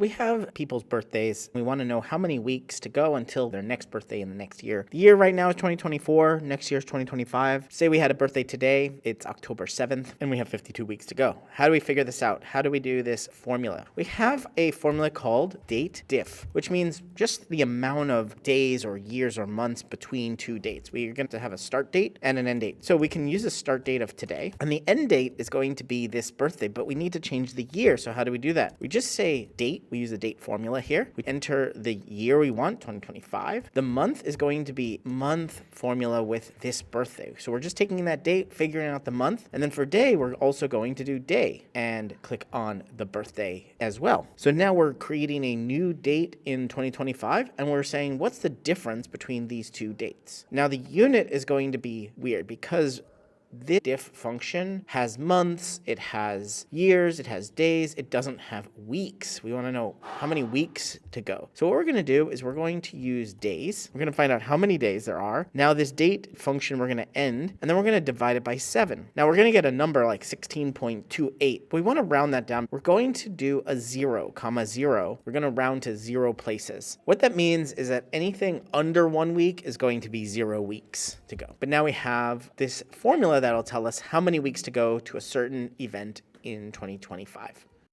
We have people's birthdays. We want to know how many weeks to go until their next birthday in the next year. The year right now is 2024. Next year is 2025. Say we had a birthday today. It's October 7th, and we have 52 weeks to go. How do we figure this out? How do we do this formula? We have a formula called DATEDIF, which means just the amount of days or years or months between two dates. We're going to have a start date and an end date. So we can use the start date of today, and the end date is going to be this birthday, but we need to change the year. So how do we do that? We just say date. We use the date formula here. We enter the year we want, 2025. The month is going to be month formula with this birthday. So we're just taking that date, figuring out the month. And then for day, we're also going to do day and click on the birthday as well. So now we're creating a new date in 2025, and we're saying, what's the difference between these two dates? Now the unit is going to be weird because this diff function has months, it has years, it has days, it doesn't have weeks. We want to know how many weeks to go. So what we're going to do is we're going to use days. We're going to find out how many days there are. Now this date function we're going to end, and then we're going to divide it by 7. Now we're going to get a number like 16.28. But we want to round that down. We're going to do a 0, 0. We're going to round to 0 places. What that means is that anything under 1 week is going to be 0 weeks to go. But now we have this formula that'll tell us how many weeks to go to a certain event in 2025.